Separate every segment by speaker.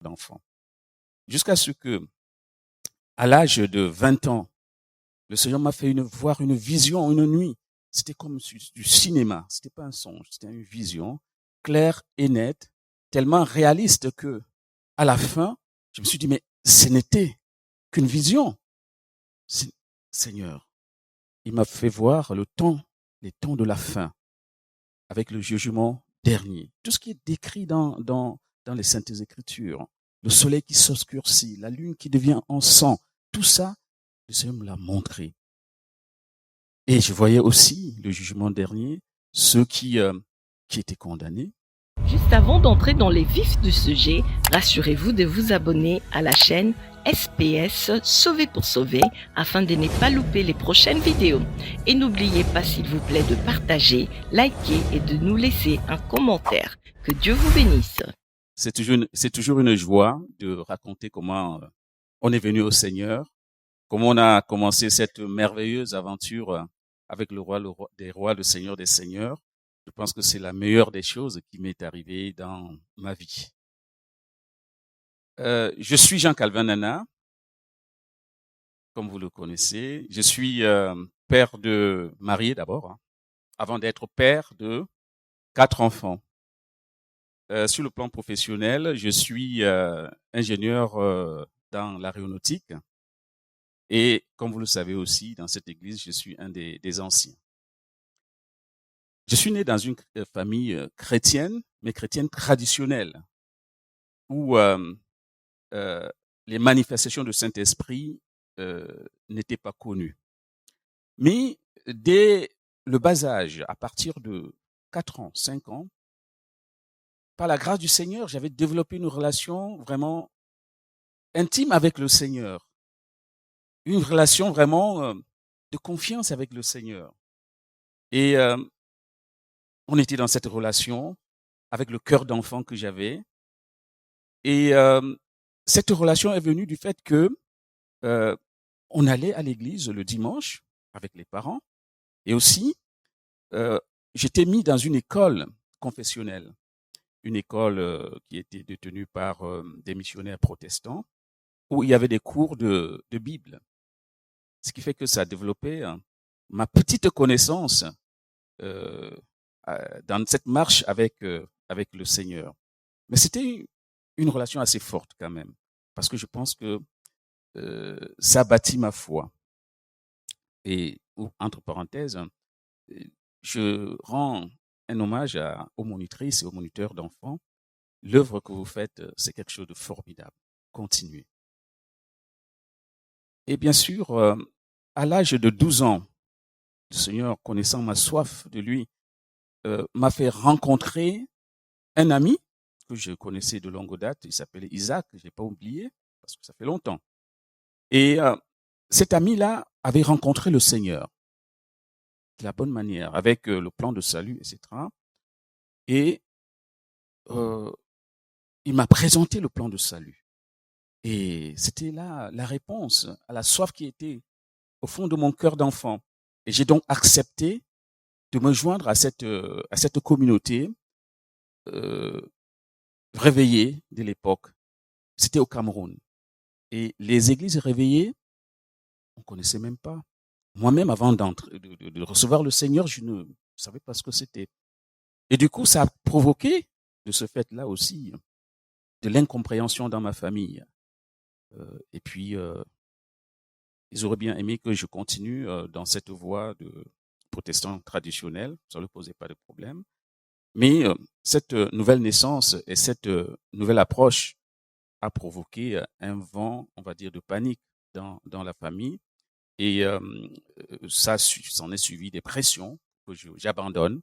Speaker 1: d'enfant. Jusqu'à ce que, à l'âge de 20 ans, le Seigneur m'a fait voir une vision une nuit. C'était comme du cinéma. C'était pas un songe, c'était une vision claire et nette, tellement réaliste que, à la fin, je me suis dit, mais ce n'était qu'une vision. Seigneur, il m'a fait voir les temps de la fin, avec le jugement dernier. Tout ce qui est décrit dans les Saintes Écritures, le soleil qui s'obscurcit, la lune qui devient en sang, tout ça, le Seigneur me l'a montré. Et je voyais aussi le jugement dernier, ceux qui étaient condamnés.
Speaker 2: Juste avant d'entrer dans les vifs du sujet, rassurez-vous de vous abonner à la chaîne SPS Sauver pour Sauver afin de ne pas louper les prochaines vidéos. Et n'oubliez pas s'il vous plaît de partager, liker et de nous laisser un commentaire. Que Dieu vous bénisse.
Speaker 1: C'est toujours une joie de raconter comment on est venu au Seigneur, comment on a commencé cette merveilleuse aventure avec le roi des rois, le Seigneur des seigneurs. Je pense que c'est la meilleure des choses qui m'est arrivée dans ma vie. Je suis Jean-Calvin Nana, comme vous le connaissez. Je suis père de marié d'abord, avant d'être père de 4 enfants. Sur le plan professionnel, je suis ingénieur dans l'aéronautique. Et comme vous le savez aussi, dans cette église, je suis un des anciens. Je suis né dans une famille chrétienne, mais chrétienne traditionnelle, où les manifestations du Saint-Esprit n'étaient pas connues. Mais dès le bas âge, à partir de 4 ans, 5 ans, par la grâce du Seigneur, j'avais développé une relation vraiment intime avec le Seigneur. Une relation vraiment de confiance avec le Seigneur. Et on était dans cette relation avec le cœur d'enfant que j'avais. Et cette relation est venue du fait que on allait à l'église le dimanche avec les parents. Et aussi, j'étais mis dans une école confessionnelle, une école qui était détenue par des missionnaires protestants, où il y avait des cours de Bible. Ce qui fait que ça a développé ma petite connaissance dans cette marche avec le Seigneur. Mais c'était une relation assez forte quand même, parce que je pense que ça bâtit ma foi. Et entre parenthèses, je rends un hommage aux monitrices et aux moniteurs d'enfants. L'œuvre que vous faites, c'est quelque chose de formidable. Continuez. Et bien sûr, à l'âge de 12 ans, le Seigneur, connaissant ma soif de lui, m'a fait rencontrer un ami que je connaissais de longue date. Il s'appelait Isaac, je l'ai pas oublié, parce que ça fait longtemps. Et cet ami-là avait rencontré le Seigneur de la bonne manière, avec le plan de salut, etc. Et il m'a présenté le plan de salut. Et c'était là la réponse à la soif qui était au fond de mon cœur d'enfant. Et j'ai donc accepté de me joindre à cette communauté réveillée de l'époque. C'était au Cameroun. Et les églises réveillées, on connaissait même pas. Moi-même, avant de recevoir le Seigneur, je ne savais pas ce que c'était. Et du coup, ça a provoqué, de ce fait-là aussi, de l'incompréhension dans ma famille. Et puis, ils auraient bien aimé que je continue dans cette voie de protestant traditionnel. Ça ne leur posait pas de problème. Mais cette nouvelle naissance et cette nouvelle approche a provoqué un vent, on va dire, de panique dans la famille. Et ça s'en est suivi des pressions que j'abandonne.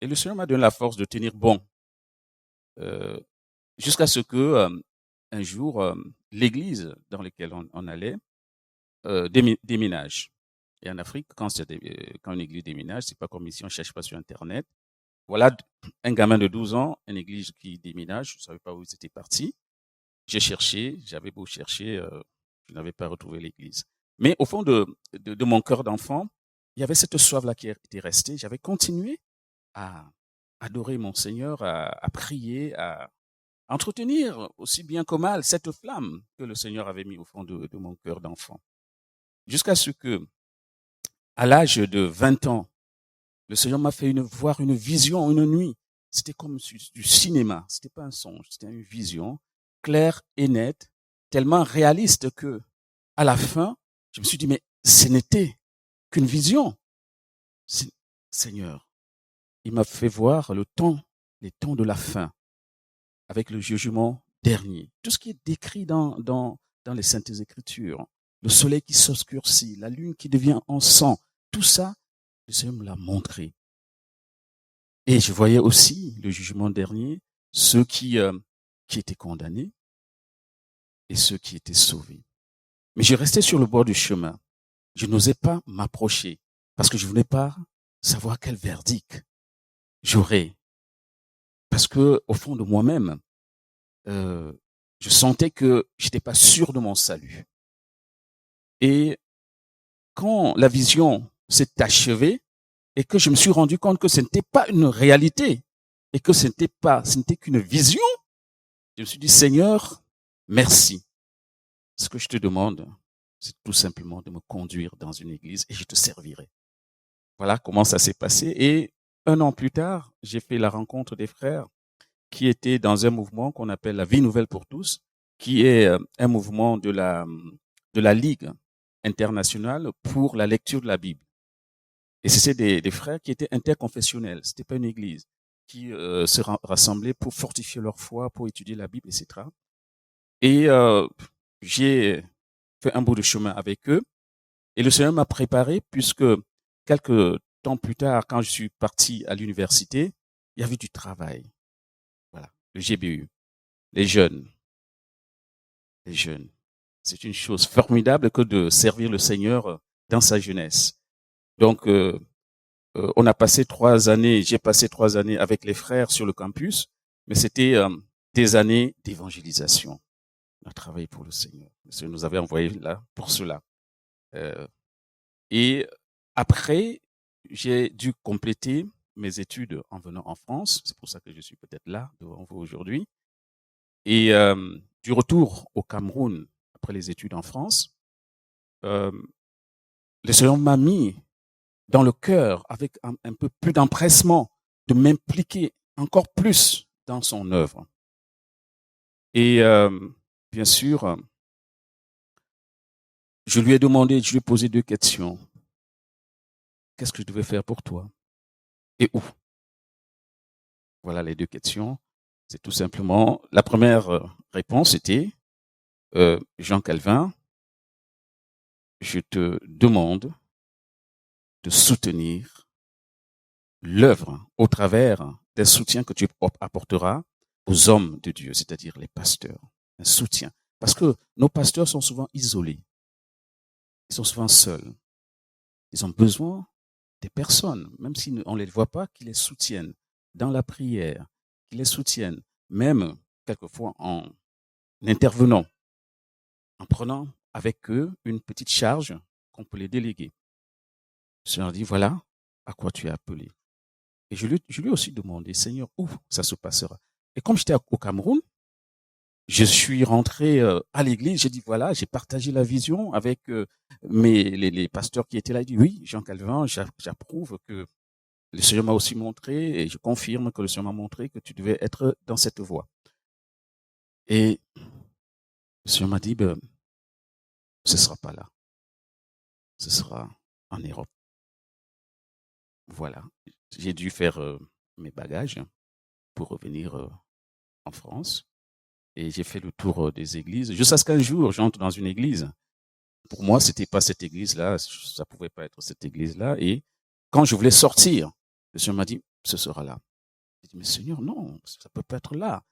Speaker 1: Et le Seigneur m'a donné la force de tenir bon. Jusqu'à ce que un jour, l'église dans laquelle on allait déménage. Et en Afrique, quand une église déménage, c'est pas comme ici, on cherche pas sur Internet. Voilà un gamin de 12 ans, une église qui déménage, je savais pas où ils étaient partis. J'ai cherché, j'avais beau chercher, je n'avais pas retrouvé l'église. Mais au fond de mon cœur d'enfant, il y avait cette soif-là qui était restée. J'avais continué à adorer mon Seigneur, à prier, entretenir aussi bien que mal cette flamme que le Seigneur avait mis au fond de mon cœur d'enfant. Jusqu'à ce que, à l'âge de 20 ans, le Seigneur m'a fait voir une vision une nuit. C'était comme du cinéma. C'était pas un songe, c'était une vision claire et nette, tellement réaliste que, à la fin, je me suis dit, mais ce n'était qu'une vision. Seigneur, il m'a fait voir les temps de la fin, avec le jugement dernier. Tout ce qui est décrit dans les Saintes Écritures, le soleil qui s'obscurcit, la lune qui devient en sang, tout ça, le Seigneur me l'a montré. Et je voyais aussi le jugement dernier, ceux qui étaient condamnés et ceux qui étaient sauvés. Mais je restais sur le bord du chemin. Je n'osais pas m'approcher parce que je voulais pas savoir quel verdict j'aurais. Parce que au fond de moi-même, je sentais que j'étais pas sûr de mon salut. Et quand la vision s'est achevée et que je me suis rendu compte que ce n'était pas une réalité et que ce n'était qu'une vision, je me suis dit, Seigneur, merci. Ce que je te demande, c'est tout simplement de me conduire dans une église et je te servirai. Voilà comment ça s'est passé. Et 1 an plus tard, j'ai fait la rencontre des frères qui étaient dans un mouvement qu'on appelle la Vie Nouvelle pour tous, qui est un mouvement de la Ligue internationale pour la lecture de la Bible. Et c'était des frères qui étaient interconfessionnels. C'était pas une église qui se rassemblaient pour fortifier leur foi, pour étudier la Bible, etc. Et j'ai fait un bout de chemin avec eux. Et le Seigneur m'a préparé puisque quelques temps plus tard, quand je suis parti à l'université, il y avait du travail. Voilà, le GBU, les jeunes. C'est une chose formidable que de servir le Seigneur dans sa jeunesse. Donc, on a passé 3 années, j'ai passé 3 années avec les frères sur le campus, mais c'était des années d'évangélisation. On a travaillé pour le Seigneur. Le Seigneur nous avait envoyé là pour cela. Et après, j'ai dû compléter mes études en venant en France. C'est pour ça que je suis peut-être là devant vous aujourd'hui. Et du retour au Cameroun après les études en France, le Seigneur m'a mis dans le cœur avec un peu plus d'empressement de m'impliquer encore plus dans son œuvre. Et bien sûr, je lui ai posé 2 questions. Qu'est-ce que je devais faire pour toi? Et où? Voilà les 2 questions. C'est tout simplement, la première réponse était, Jean Calvin, je te demande de soutenir l'œuvre au travers des soutiens que tu apporteras aux hommes de Dieu, c'est-à-dire les pasteurs. Un soutien. Parce que nos pasteurs sont souvent isolés. Ils sont souvent seuls. Ils ont besoin des personnes, même si on ne les voit pas, qui les soutiennent dans la prière, qui les soutiennent, même quelquefois en intervenant, en prenant avec eux une petite charge qu'on peut les déléguer. Le Seigneur dit, voilà à quoi tu es appelé. Et je lui ai aussi demandé, Seigneur, où ça se passera? Et comme j'étais au Cameroun, je suis rentré à l'église, j'ai dit, voilà, j'ai partagé la vision avec les pasteurs qui étaient là. Ils disent, oui, Jean Calvin, j'approuve que le Seigneur m'a aussi montré, et je confirme que le Seigneur m'a montré que tu devais être dans cette voie. Et le Seigneur m'a dit, ce sera pas là. Ce sera en Europe. Voilà. J'ai dû faire mes bagages pour revenir en France. Et j'ai fait le tour des églises. Jusqu'à ce qu'un jour, j'entre dans une église. Pour moi, c'était pas cette église-là. Ça pouvait pas être cette église-là. Et quand je voulais sortir, le Seigneur m'a dit, ce sera là. J'ai dit, mais Seigneur, non, ça peut pas être là.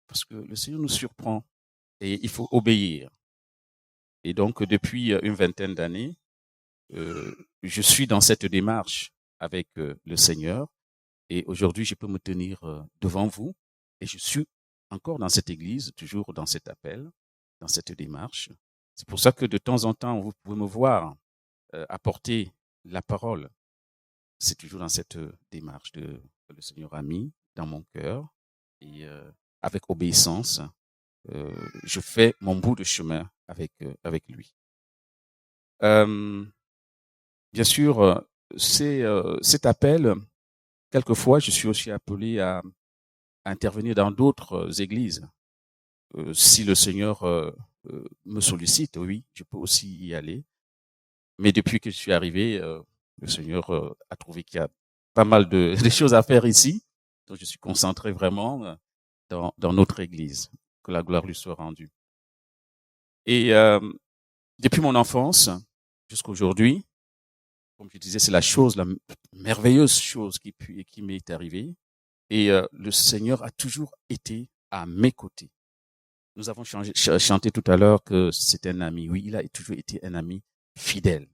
Speaker 1: Parce que le Seigneur nous surprend. Et il faut obéir. Et donc, depuis une vingtaine d'années, je suis dans cette démarche avec le Seigneur. Et aujourd'hui, je peux me tenir devant vous. Et je suis encore dans cette église, toujours dans cet appel, dans cette démarche. C'est pour ça que de temps en temps, vous pouvez me voir apporter la parole. C'est toujours dans cette démarche que le Seigneur a mis dans mon cœur. Et avec obéissance, je fais mon bout de chemin avec lui. Bien sûr, cet appel, quelquefois, je suis aussi appelé à intervenir dans d'autres églises. Si le Seigneur me sollicite, oui, je peux aussi y aller. Mais depuis que je suis arrivé, le Seigneur a trouvé qu'il y a pas mal de choses à faire ici. Donc, je suis concentré vraiment dans notre église. Que la gloire lui soit rendue. Et depuis mon enfance jusqu'à aujourd'hui, comme je disais, c'est la merveilleuse chose qui m'est arrivée. Et le Seigneur a toujours été à mes côtés. Nous avons chanté tout à l'heure que c'est un ami. Oui, il a toujours été un ami fidèle.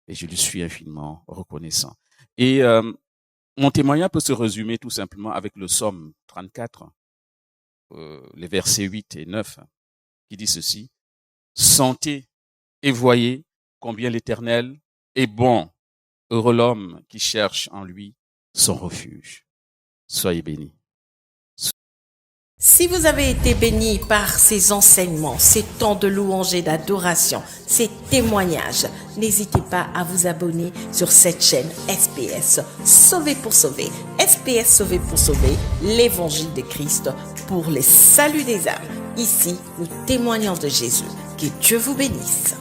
Speaker 1: Et je lui suis infiniment reconnaissant. Et mon témoignage peut se résumer tout simplement avec le psaume 34, les versets 8 et 9, qui dit ceci. Sentez et voyez combien l'Éternel est bon. Heureux l'homme qui cherche en lui son refuge. Soyez bénis.
Speaker 2: Si vous avez été béni par ces enseignements, ces temps de louange et d'adoration, ces témoignages, n'hésitez pas à vous abonner sur cette chaîne SPS Sauvé pour sauver. SPS Sauvé pour sauver, l'évangile de Christ pour les saluts des âmes. Ici, nous témoignons de Jésus. Que Dieu vous bénisse.